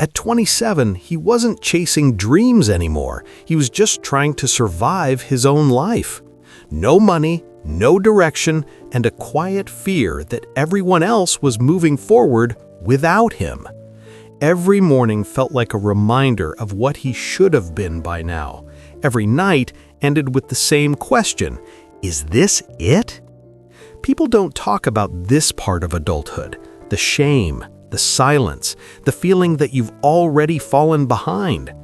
At 27, he wasn't chasing dreams anymore. He was just trying to survive his own life. No money, no direction, and a quiet fear that everyone else was moving forward without him. Every morning felt like a reminder of what he should have been by now. Every night ended with the same question: is this it? People don't talk about this part of adulthood, the shame, the silence, the feeling that you've already fallen behind.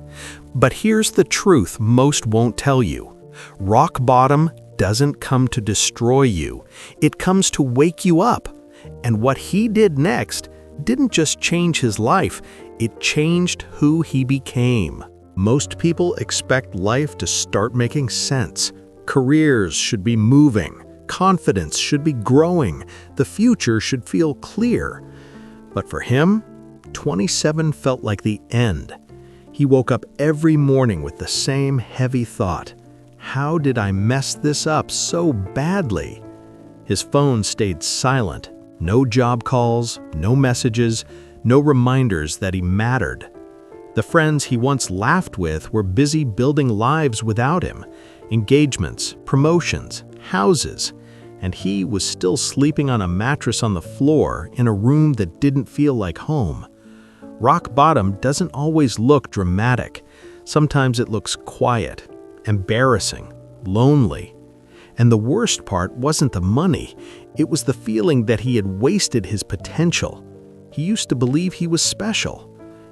But here's the truth most won't tell you. Rock bottom doesn't come to destroy you. It comes to wake you up. And what he did next didn't just change his life, it changed who he became. Most people expect life to start making sense. Careers should be moving. Confidence should be growing. The future should feel clear. But for him, 27 felt like the end. He woke up every morning with the same heavy thought: how did I mess this up so badly? His phone stayed silent. No job calls, no messages, no reminders that he mattered. The friends he once laughed with were busy building lives without him. Engagements, promotions, houses, and he was still sleeping on a mattress on the floor in a room that didn't feel like home. Rock bottom doesn't always look dramatic. Sometimes it looks quiet, embarrassing, lonely. And the worst part wasn't the money, it was the feeling that he had wasted his potential. He used to believe he was special.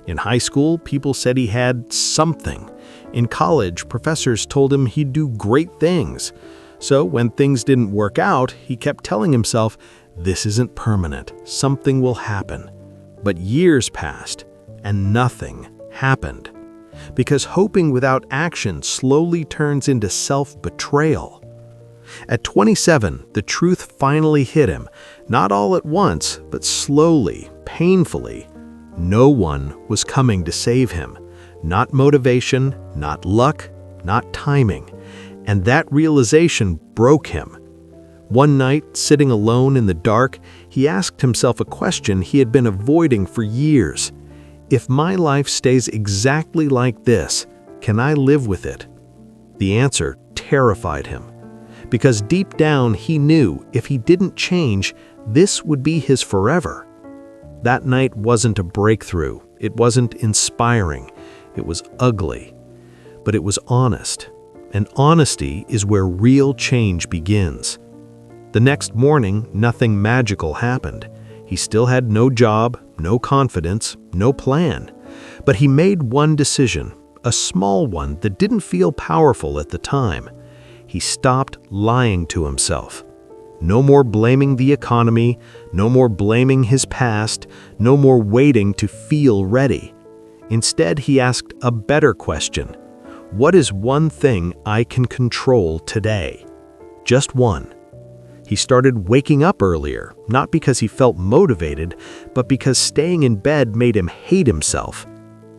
In high school, people said he had something. In college, professors told him he'd do great things. So when things didn't work out, he kept telling himself, this isn't permanent, something will happen. But years passed, and nothing happened. Because hoping without action slowly turns into self-betrayal. At 27, the truth finally hit him, not all at once, but slowly, painfully. No one was coming to save him. Not motivation, not luck, not timing. And that realization broke him. One night, sitting alone in the dark, he asked himself a question he had been avoiding for years. If my life stays exactly like this, can I live with it? The answer terrified him. Because deep down he knew if he didn't change, this would be his forever. That night wasn't a breakthrough. It wasn't inspiring. It was ugly. But it was honest. And honesty is where real change begins. The next morning, nothing magical happened. He still had no job, no confidence, no plan. But he made one decision, a small one that didn't feel powerful at the time. He stopped lying to himself. No more blaming the economy, no more blaming his past, no more waiting to feel ready. Instead, he asked a better question. What is one thing I can control today? Just one. He started waking up earlier, not because he felt motivated, but because staying in bed made him hate himself.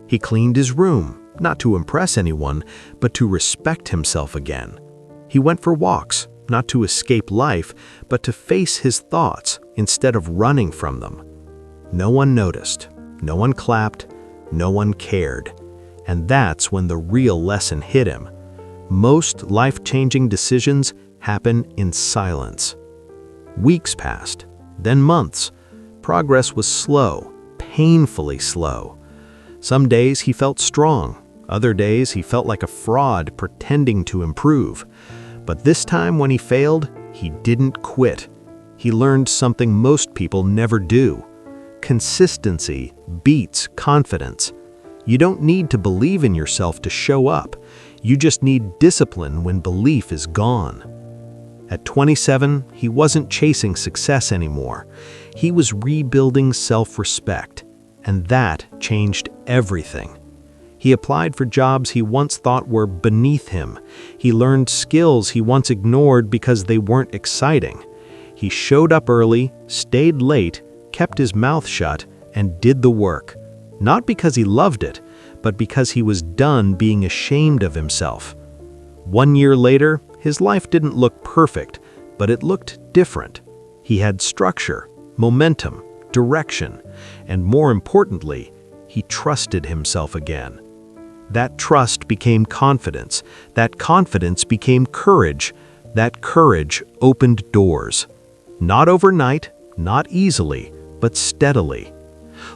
He cleaned his room, not to impress anyone, but to respect himself again. He went for walks, not to escape life, but to face his thoughts instead of running from them. No one noticed, no one clapped, no one cared. And that's when the real lesson hit him. Most life-changing decisions happen in silence. Weeks passed, then months. Progress was slow, painfully slow. Some days he felt strong. Other days he felt like a fraud pretending to improve. But this time when he failed, he didn't quit. He learned something most people never do. Consistency beats confidence. You don't need to believe in yourself to show up. You just need discipline when belief is gone. At 27, he wasn't chasing success anymore. He was rebuilding self-respect, and that changed everything. He applied for jobs he once thought were beneath him. He learned skills he once ignored because they weren't exciting. He showed up early, stayed late, kept his mouth shut, and did the work. Not because he loved it, but because he was done being ashamed of himself. 1 year later, his life didn't look perfect, but it looked different. He had structure, momentum, direction, and more importantly, he trusted himself again. That trust became confidence. That confidence became courage. That courage opened doors. Not overnight, not easily, but steadily.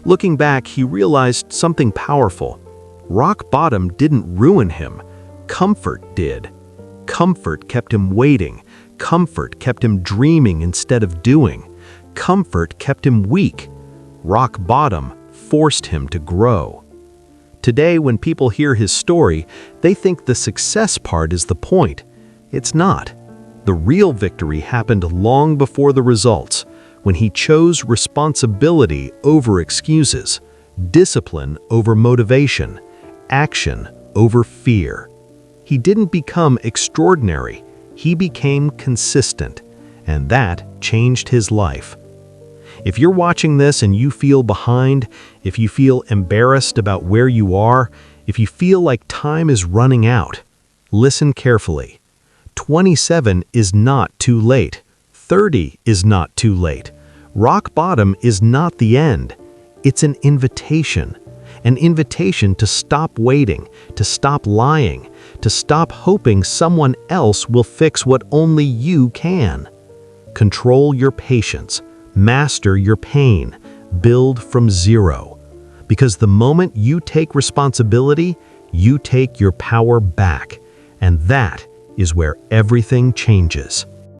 Looking back, he realized something powerful. Rock bottom didn't ruin him. Comfort did. Comfort kept him waiting. Comfort kept him dreaming instead of doing. Comfort kept him weak. Rock bottom forced him to grow. Today, when people hear his story, they think the success part is the point. It's not. The real victory happened long before the results, when he chose responsibility over excuses, discipline over motivation, action over fear. He didn't become extraordinary. He became consistent, and that changed his life. If you're watching this and you feel behind, if you feel embarrassed about where you are, if you feel like time is running out, listen carefully. 27 is not too late. 30 is not too late. Rock bottom is not the end. It's an invitation to stop waiting, to stop lying, to stop hoping someone else will fix what only you can. Control your patience. Master your pain. Build from zero. Because the moment you take responsibility, you take your power back. And that is where everything changes.